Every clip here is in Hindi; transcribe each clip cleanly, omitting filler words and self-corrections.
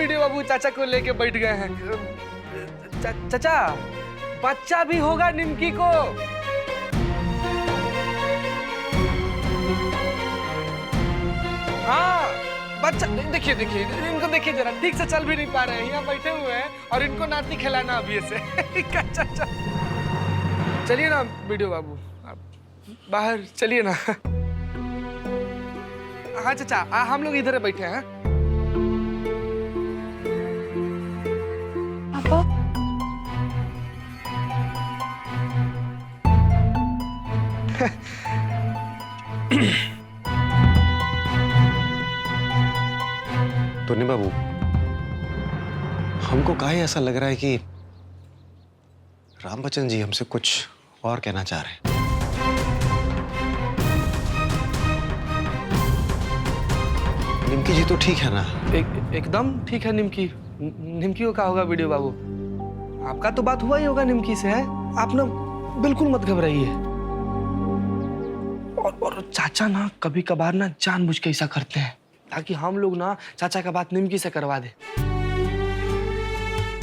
वीडियो बाबू चाचा को लेके बैठ गए हैं। चाचा, बच्चा भी होगा निमकी को। हाँ, बच्चा। देखिए देखिए इनको देखिए जरा, ठीक से चल भी नहीं पा रहे हैं, यहाँ बैठे हुए हैं और इनको नाती खिलाना अभी से। चाचा चलिए ना वीडियो बाबू, आप बाहर चलिए ना। हाँ चाचा, हम लोग इधर बैठे हैं। पापा टोनी बाबू, हमको काहे ऐसा लग रहा है कि राम बच्चन जी हमसे कुछ और कहना चाह रहे हैं। निमकी जी तो ठीक है ना? एकदम ठीक है निमकी। निमकी को क्या होगा वीडियो बाबू? आपका तो बात हुआ ही होगा निमकी से, है? आप ना बिल्कुल मत घबराइए। और चाचा ना कभी कभार ना जानबूझ के ऐसा करते हैं ताकि हम लोग ना चाचा का बात निमकी से करवा दे।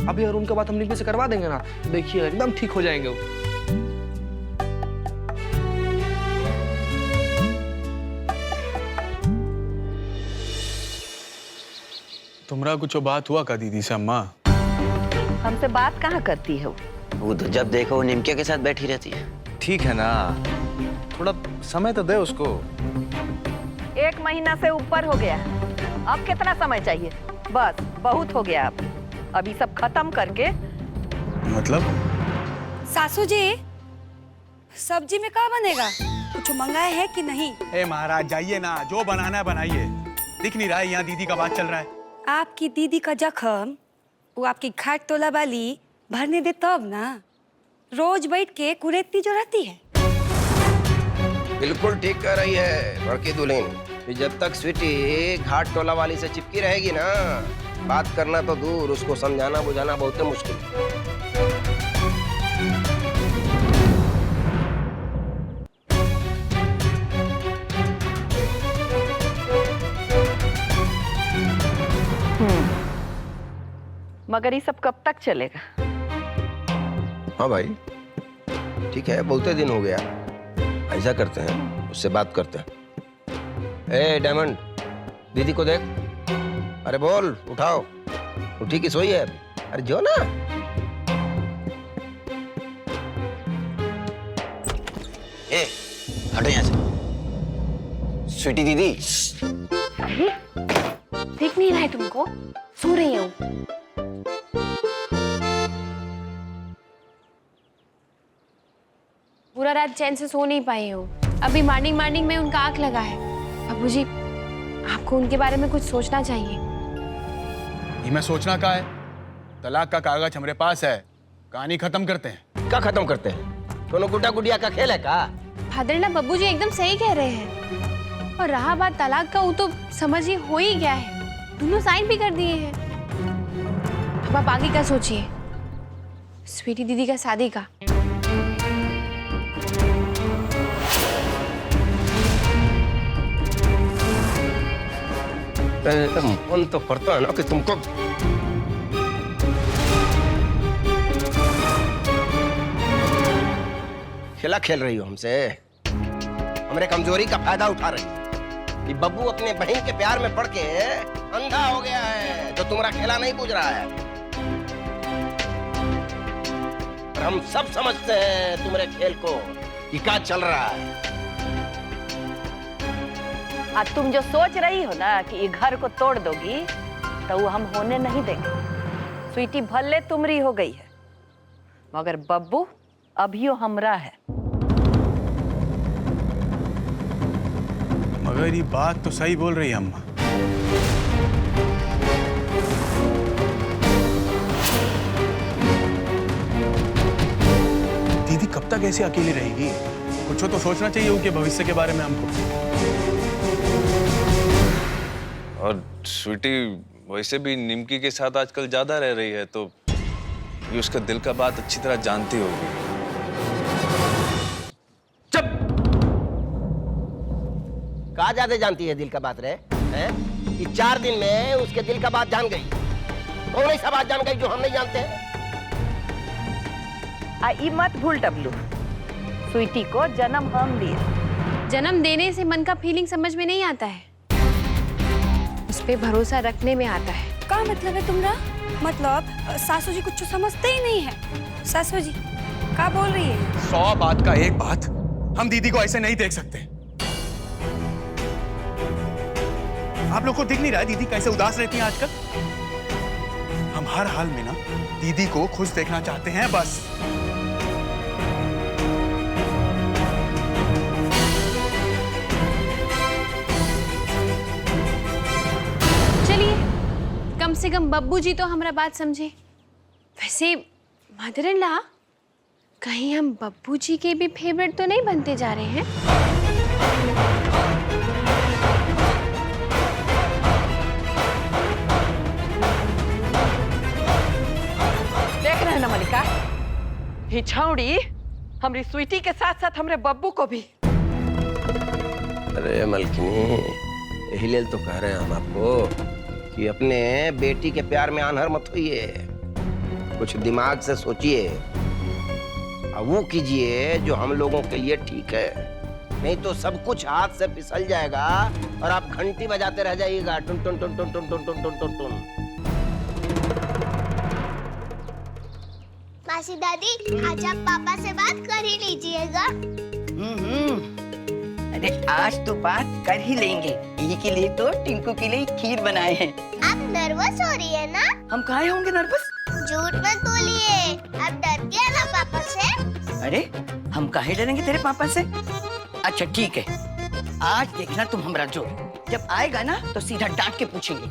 अभी और उनका बात हम निमकी से करवा देंगे ना, देखिए एकदम ठीक हो जाएंगे वो। तुम्हारा कुछ बात हुआ का दीदी से? अम्मा हमसे बात कहाँ करती है वो तो जब देखो वो निमके के साथ बैठी रहती है। ठीक है ना, थोड़ा समय तो दे उसको। 1 महीना से ऊपर हो गया। अब कितना समय चाहिए? बस बहुत हो गया। अब अभी सब खत्म करके। मतलब? सासू जी, सब्जी में क्या बनेगा? कुछ मंगाए है कि नहीं? ए महाराज जाइए ना, जो बनाना है बनाइए। दिख नहीं रहा है यहाँ दीदी का बात चल रहा है। आपकी दीदी का जख्म वो आपकी खाट तोला वाली भरने दे तब ना। रोज बैठ के कुरेदती जो रहती है। बिल्कुल ठीक कह रही है बड़की दुल्हन। जब तक स्वीटी घाट टोला वाली से चिपकी रहेगी ना, बात करना तो दूर, उसको समझाना बुझाना बहुत मुश्किल। मगर ये सब कब तक चलेगा? हाँ भाई ठीक है, बहुते दिन हो गया। ऐसा करते हैं, उससे बात करते हैं। ए डायमंड, दीदी को देख। अरे बोल, उठाओ। उठी की सोई है? अरे जो ना। ए हटो यहाँ से। स्वीटी दीदी। दिख नहीं रहा है तुमको? सो रही हूँ। पूरा रात चैन से सो नहीं पाई हूँ। अभी मॉर्निंग में उनका आंख लगा है। अबू जी, आपको उनके बारे में कुछ सोचना चाहिए। ये मैं सोचना का है? तलाक का कागज हमारे पास है, कहानी खत्म करते हैं। क्या खत्म करते हैं? दोनों गुड्डा गुड़िया का खेल है का? फादर ना, बब्बू जी एकदम सही कह रहे हैं। और रहा बात तलाक का, वो तो समझ ही हो ही गया है। दोनों साइन भी कर दिए हैं। अब आप आगे क्या सोचिए? स्वीटी दीदी का शादी का। मन तो करता है ना कि तुमको खेला खेल रही हो हमसे। हमारे कमजोरी का फायदा उठा रही हो। ये बब्बू अपने बहन के प्यार में पड़ के अंधा हो गया है, जो तुम्हारा खेला नहीं बूझ रहा है। और हम सब समझते हैं तुम्हारे खेल को कि क्या चल रहा है। आज तुम जो सोच रही हो ना कि ये घर को तोड़ दोगी, तो वो हम होने नहीं देंगे। स्वीटी भले तुमरी हो गई है, मगर बब्बू अभियो हमरा है। मगर ये बात तो सही बोल रही है अम्मा। दीदी कब तक ऐसे अकेली रहेगी? कुछ तो सोचना चाहिए उनके भविष्य के बारे में हमको। और स्वीटी वैसे भी निमकी के साथ आजकल ज्यादा रह रही है, तो ये उसका दिल का बात अच्छी तरह जानती होगी। चुप! कहाँ ज्यादा जानती है दिल का बात रे? हैं? ये 4 दिन में उसके दिल का बात जान गई। कौन ऐसा बात जान गई जो हम नहीं जानते हैं? ई मत भूल डब्लू, स्वीटी को जन्म हम दिए। जन्म देने से मन का फीलिंग समझ में नहीं आता है, उस पे भरोसा रखने में आता है। का मतलब है तुम्हारा? मतलब सासू जी कुछ समझते ही नहीं है। सासू जी का बोल रही है? 100 बात का एक बात, हम दीदी को ऐसे नहीं देख सकते। आप लोग को दिख नहीं रहा है दीदी कैसे उदास रहती हैं आजकल? हम हर हाल में ना दीदी को खुश देखना चाहते हैं बस। चलिए, कम से कम बब्बू जी तो हमारा बात समझे। वैसे मदर इन लॉ, कहीं हम बब्बू जी के भी फेवरेट तो नहीं बनते जा रहे हैं? देख रहे हैं ना मलिका, ही छौड़ी हमारी स्वीटी के साथ साथ हमारे बब्बू को भी। अरे मलकिनी, यही लेल तो कह रहे हैं हम आपको कि अपने बेटी के प्यार में आन्हर मत होइए, कुछ दिमाग से सोचिए, वो कीजिए जो हम लोगों के लिए ठीक है, नहीं तो सब कुछ हाथ से फिसल जाएगा और आप घंटी बजाते रह जाइएगा, टुन टुन टुन टुन टुन टुन टुन टुन टुन टुन। मासी दादी, आज आप पापा से बात कर ही लीजिएगा। अरे आज तो बात कर ही लेंगे, इन्हीं के लिए तो टिंकू के लिए खीर बनाए हैं। आप नर्वस हो रही है ना? हम काहे होंगे नर्वस? झूठ मत बोलिए, आप डरती है ना पापा से? अरे हम काहे डरेंगे तेरे पापा से? अच्छा ठीक है, आज देखना तुम हमारा जोर, जब आएगा ना तो सीधा डांट के पूछेंगे,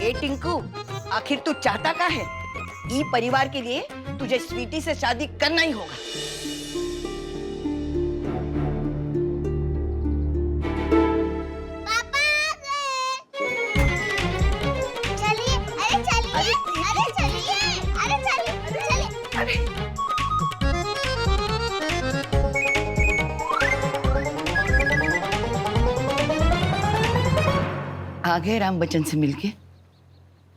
ए टिंकू आखिर तू चाहता क्या है? ई परिवार के लिए तुझे स्वीटी से शादी करना ही होगा। पापा आ गए। चलिए, अरे चलिए, अरे चलिए, अरे चलिए, चलिए, अरे। आ गए राम बच्चन से मिलके,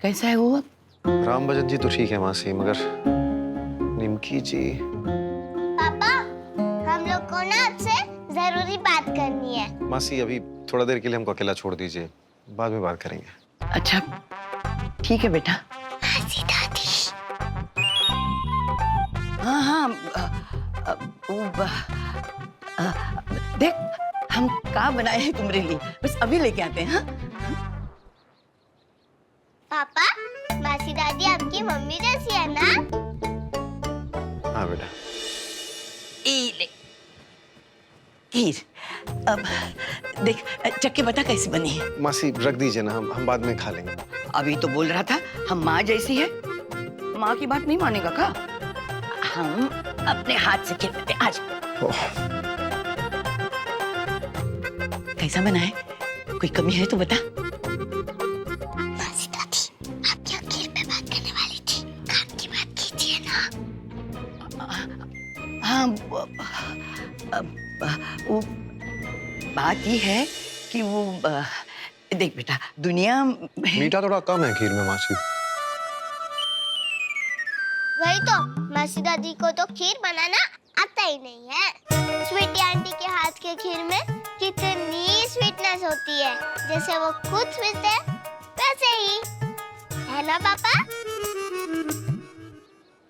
कैसा है वो अब? राम बच्चन जी तो ठीक है मासी, मगर निमकी जी। पापा, हम लोग को ना आपसे जरूरी बात करनी है। मासी अभी थोड़ा देर के लिए हमको अकेला छोड़ दीजिए, बाद में बात करेंगे। अच्छा ठीक है बेटा। मासी दादी। हाँ हाँ, देख हम का बनाए हैं तुम्हारे लिए, बस अभी लेके आते हैं। हाँ पापा, मासी दादी आपकी मम्मी जैसी है ना? हाँ बेटा। ले खीर, अब देख चक्के बता कैसी बनी है। मासी रख दीजिए ना, हम बाद में खा लेंगे। अभी तो बोल रहा था हम माँ जैसी है, माँ की बात नहीं मानेगा का? हम अपने हाथ से खिलाते आज। कैसा बना है? कोई कमी है तो बता। मासी दादी, आप क्या खीर पे बात करने वाली थी? काम की बात कीजिए ना। हाँ वो बात ये है कि वो देख बेटा, दुनिया में मीठा थोड़ा कम है खीर में मासी। वही तो, मासी दादी को तो खीर बनाना आता ही नहीं है। स्वीटी आंटी के हाथ के खीर में कितनी स्वीटनेस होती है, जैसे वो खुद स्वीट है वैसे ही, है ना पापा?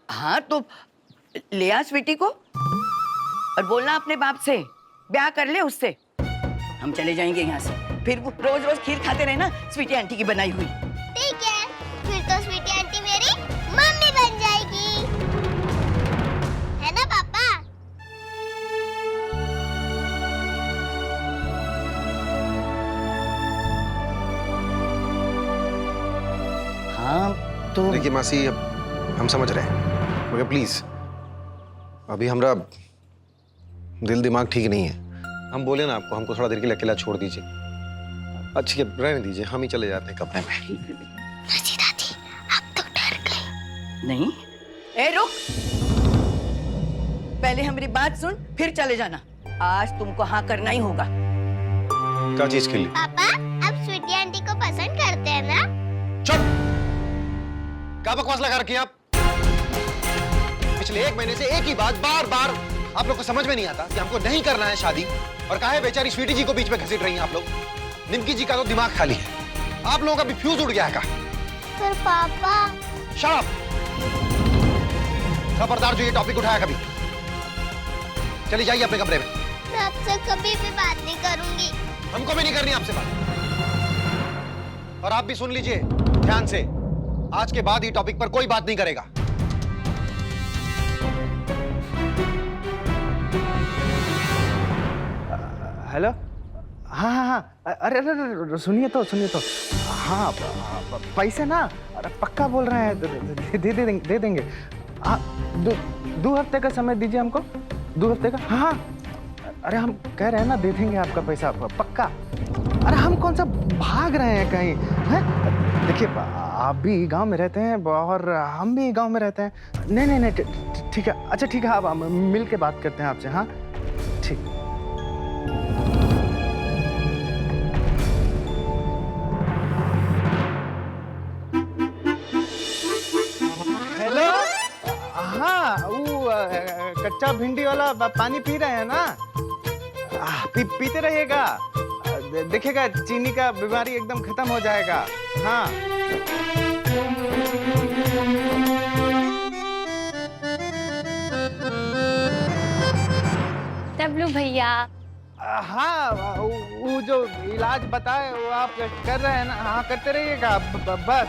हाँ तो ले आ स्वीटी को और बोलना अपने बाप से ब्याह कर ले उससे, हम चले जाएंगे यहाँ से। फिर वो रोज रोज खीर खाते रहे ना स्वीटी आंटी की बनाई हुई। ठीक है, फिर तो स्वीटी आंटी मेरी मम्मी बन जाएगी, है ना पापा? हाँ तो देखिए मासी, अब हम समझ रहे हैं, मगर प्लीज अभी हमारा दिल दिमाग ठीक नहीं है। हम बोले ना आपको, हमको थोड़ा देर के लिए अकेला छोड़ दीजिए। अच्छी रहने दीजिए, हम ही चले जाते हैं कमरे में। मासी दादी, अब तो डर गई। नहीं, ए रुक, पहले हमारी बात सुन फिर चले जाना। आज तुमको हाँ करना ही होगा। क्या चीज के लिए? पापा, आप स्वीटी आंटी को पसंद करते हैं ना? चुप! क्या बकवास लगा रखी हैं आप? पिछले 1 महीने से एक ही बात बार बार। आप लोग को समझ में नहीं आता कि हमको नहीं करना है शादी, और कहा है बेचारी स्वीटी जी को बीच में घसीट रही हैं आप लोग। निमकी जी का तो दिमाग खाली है, आप लोगों का भी फ्यूज उड़ गया है का? पर पापा। Shut up! खबरदार जो ये टॉपिक उठाया कभी। चली जाइए अपने कमरे में। मैं आपसे कभी भी बात नहीं करूंगी। हमको भी नहीं करनी आपसे बात। और आप भी सुन लीजिए ध्यान से, आज के बाद ये टॉपिक पर कोई बात नहीं करेगा। हेलो। हाँ हाँ हाँ, अरे अरे अरे, सुनिए तो हाँ, पैसे ना, अरे पक्का बोल रहे हैं, दे देंगे। हाँ, 2 हफ्ते का समय दीजिए हमको, 2 हफ्ते का। हाँ, अरे हम कह रहे हैं ना, दे देंगे आपका पैसा पक्का। अरे हम कौन सा भाग रहे हैं कहीं, हैं? देखिए, आप भी गांव में रहते हैं और हम भी गांव में रहते हैं। नहीं, ठीक है, अच्छा ठीक है, आप मिल के बात करते हैं आपसे। हाँ ठीक। हेलो। हाँ, वो कच्चा भिंडी वाला पानी पी रहे हैं ना? पीते रहिएगा, देखिएगा चीनी का बीमारी एकदम खत्म हो जाएगा। हाँ। डब्लू भैया। हाँ, वो जो इलाज बताए वो आप कर रहे हैं ना? हाँ, करते रहिएगा बस।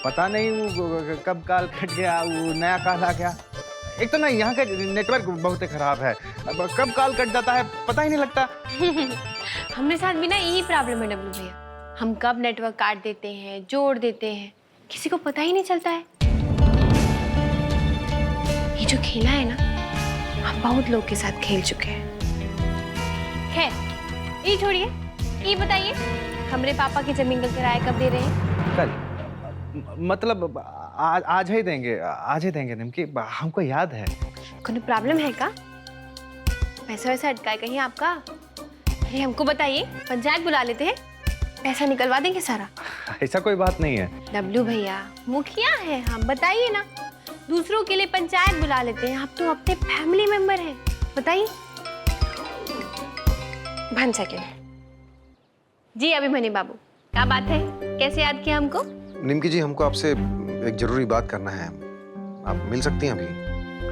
पता नहीं वो कब काल कट गया, वो नया काल आ गया। एक तो ना यहाँ का नेटवर्क बहुत खराब है, अब कब काल कट जाता है पता ही नहीं लगता। हमारे साथ भी ना यही प्रॉब्लम है डब्लू भैया, हम कब नेटवर्क काट देते हैं, जोड़ देते हैं, किसी को पता ही नहीं चलता है। ये जो खेला है ना, हम बहुत लोग के साथ खेल चुके हैं। खैर ये छोड़िए, ये बताइए हमारे पापा की जमीन का किराया कब दे रहे हैं? कल, मतलब आज ही देंगे निमकी, हमको याद है। कोई प्रॉब्लम है का? पैसा वैसा अटका है कहीं आपका? अरे हमको बताइए, पंचायत बुला लेते हैं, पैसा निकलवा देंगे सारा। ऐसा कोई बात नहीं है डब्लू भैया, मुखिया है हम, बताइए ना, दूसरों के लिए पंचायत बुला लेते हैं, आप तो अपने फैमिली मेंबर हैं, बताइए। 1 सेकेंड जी, अभिमन्यु बाबू, क्या बात है, कैसे याद किया हमको? निमकी जी, हमको आपसे एक जरूरी बात करना है, आप मिल सकती हैं अभी?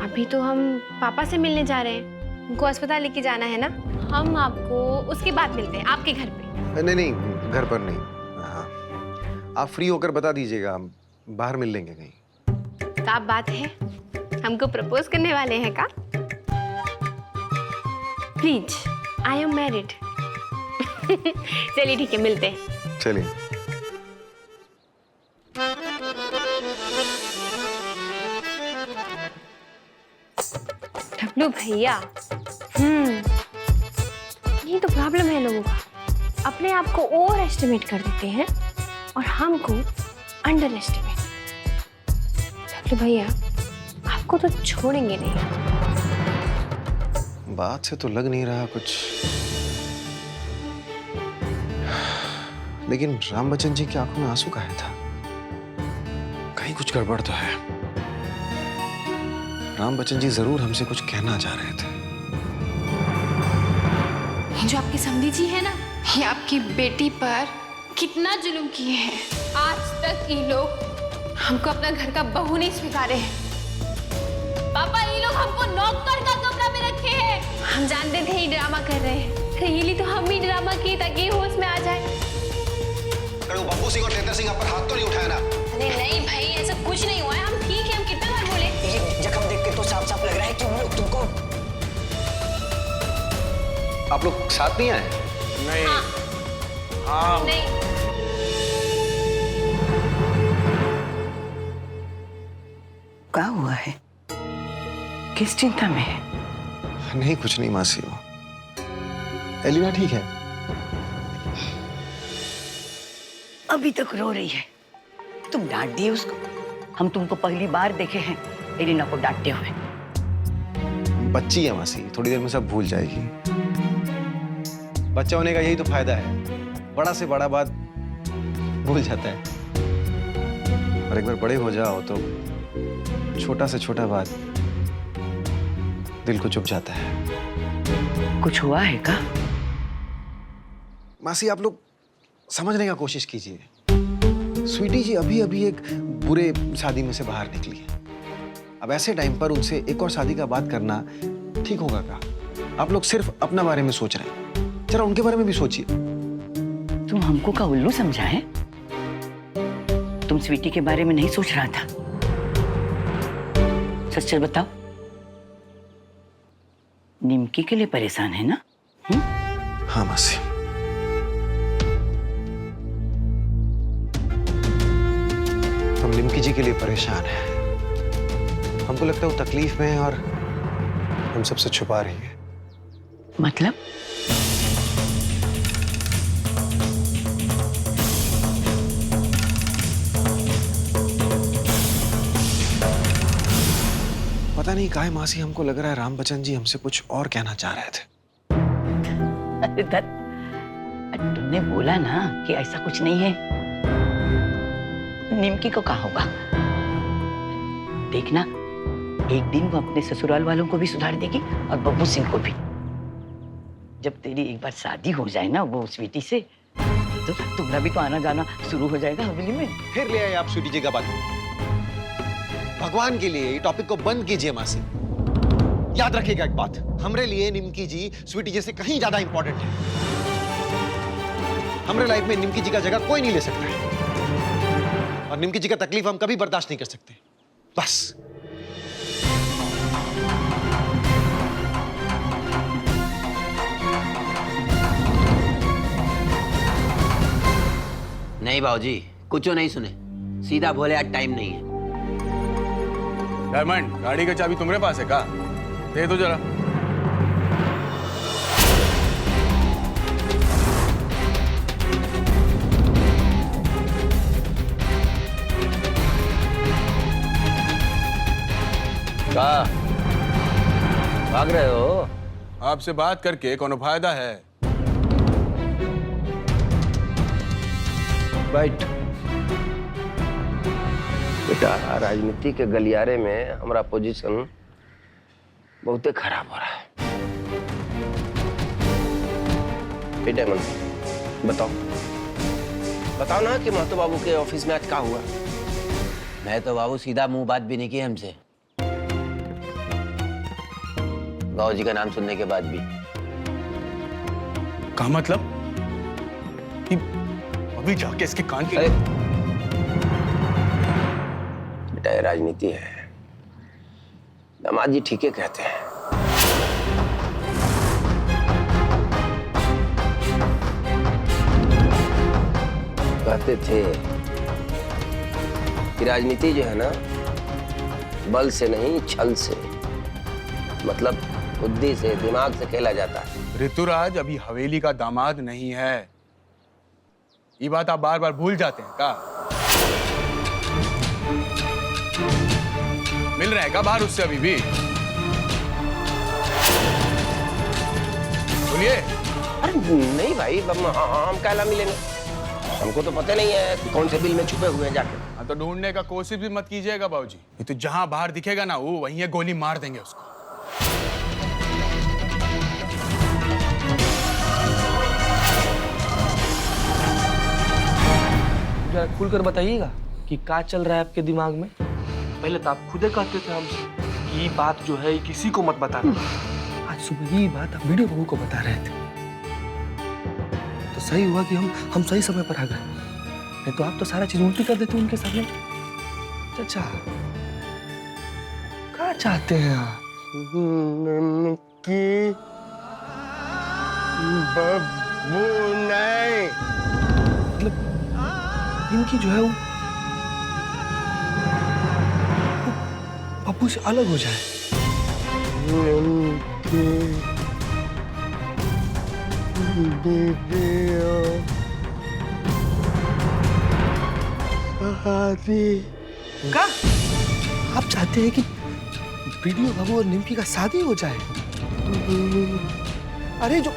अभी तो हम पापा से मिलने जा रहे हैं, उनको अस्पताल लेके जाना है ना, हम आपको उसके बाद मिलते हैं आपके घर पे। नहीं, घर पर नहीं। हाँ, आप फ्री होकर बता दीजिएगा, हम बाहर मिल लेंगे कहीं। क्या बात है, हमको प्रपोज करने वाले हैं का? Please, I am married. चलिए ठीक है, मिलते हैं। चलिए। डब्लू भैया, ये तो प्रॉब्लम है लोगों का, अपने आप को ओवर एस्टिमेट कर देते हैं और हमको अंडर एस्टिमेट। डब्लू भैया, आपको तो छोड़ेंगे नहीं। बात से तो लग नहीं रहा कुछ, लेकिन राम बच्चन जी की आंखों में आंसू काहे था? कहीं कुछ गड़बड़ तो है। राम बच्चन जी जरूर हमसे कुछ कहना चाह रहे थे। ये जो आपकी समधी जी है ना, ये आपकी बेटी पर कितना जुल्म किए हैं। आज तक ये लोग हमको अपना घर का बहू नहीं स्वीकारे हैं। पापा, ये लोग हमको नौकर का कमरा में रखे हैं। हम जानते थे ये ड्रामा कर रहे हैं, ये तो हम ही ड्रामा की ताकि ये होश में आ जाए। बब्बू सिंह और तेतर सिंह आप पर हाथ तो नहीं उठाया ना? अरे नहीं भाई, ऐसा कुछ नहीं हुआ है, हम ठीक है, हम कितना बार बोले। ये जख्म देख के तो साफ साफ लग रहा है कि वो लोग तुमको। आप लोग साथ नहीं आए? नहीं। हाँ। नहीं। क्या हुआ है, किस चिंता में है? नहीं, कुछ नहीं मासी, वो एलिना ठीक है। अभी तक रो रही है, तुम डांट दिए उसको? हम तुमको पहली बार देखे हैं एलिना को डांटते हुए। बच्ची है मासी, थोड़ी देर में सब भूल जाएगी। बच्चा होने का यही तो फायदा है, बड़ा से बड़ा बात भूल जाता है। और एक बार बड़े हो जाओ तो छोटा से छोटा बात दिल को चुभ जाता है। कुछ हुआ है का? मासी आप लोग समझने का कोशिश कीजिए। स्वीटी जी अभी अभी एक बुरे शादी में से बाहर निकली है। अब ऐसे टाइम पर उनसे एक और शादी का बात करना ठीक होगा क्या? आप लोग सिर्फ अपना बारे में सोच रहे हैं, जरा उनके बारे में भी सोचिए। तुम हमको का उल्लू समझा है? तुम स्वीटी के बारे में नहीं सोच रहा था? सच सच बताओ, निमकी के लिए परेशान है ना? हाँ मासी, हम निमकी जी के लिए परेशान हैं। हमको लगता है वो तकलीफ में है और हम सबसे छुपा रही है। मतलब? पता नहीं काहे मासी, हमको लग रहा है राम बच्चन जी हमसे कुछ और कहना चाह रहे थे। अरे दत्त, तुमने बोला ना कि ऐसा कुछ नहीं है। निमकी को कहा होगा। देखना, एक दिन वो अपने ससुराल वालों को भी सुधार देगी और बब्बू सिंह को भी। जब तेरी एक बार शादी हो जाए ना वो स्वीटी से, तो तुम्हारा भी तो आना जाना शुरू हो जाएगा हवेली में। फिर ले आए आप स्वीटी जी का बात। भगवान के लिए ये टॉपिक को बंद कीजिए मासी। याद रखिएगा एक बात, हमरे लिए निमकी जी स्वीटी जी से कहीं ज्यादा इंपॉर्टेंट है। हमरे लाइफ में निमकी जी का जगह कोई नहीं ले सकता है और निमकी जी का तकलीफ हम कभी बर्दाश्त नहीं कर सकते। बस नहीं बाबूजी, कुछ नहीं सुने, सीधा बोले आज टाइम नहीं है। डायमंड, गाड़ी का चाबी तुम्हारे पास है का? दे दो जरा। का भाग रहे हो? आपसे बात करके कोनो फायदा है? बैठ। बेटा, राजनीति के गलियारे में हमारा पोजीशन बहुत खराब हो रहा है। बताओ बताओ ना कि महतो बाबू के ऑफिस में आज क्या हुआ? मैं तो बाबू सीधा मुंह बात भी नहीं की हमसे, बाबूजी का नाम सुनने के बाद भी। का मतलब? कि अभी जाके इसके कान की। बेटा, ये राजनीति है। दामाद जी ठीक है कहते हैं। कहते थे कि राजनीति जो है ना, बल से नहीं छल से, मतलब बुद्धि से, दिमाग से खेला जाता है। ऋतुराज अभी हवेली का दामाद नहीं है। ये बात आप बार बार भूल जाते हैं का? मिल रहे हैं का बाहर उससे अभी भी? बोलिए। अरे नहीं भाई, हम काला मिलेंगे? हमको तो पता नहीं है कि कौन से बिल में छुपे हुए हैं जाके। हाँ तो ढूंढने का कोशिश भी मत कीजिएगा बाबूजी। ये तो जहां बाहर दिखेगा ना वो वहीं गोली मार देंगे उसको। खुलकर बताइएगा कि क्या चल रहा है आपके दिमाग में। पहले तो आप खुदे कहते थे हमसे कि ये बात जो है किसी को मत बताना। आज सुबह ये बात आप वीडियो बहू को बता रहे थे, तो सही हुआ कि हम सही समय पर आ गए, नहीं तो आप तो सारा चीज उल्टी कर देते उनके सामने। चाचा क्या चाहते हैं आप? मतलब इनकी जो है वो पप्पू से अलग हो जाए। क्या आप चाहते हैं कि वीडियो बाबू और निम्की का शादी हो जाए। अरे जो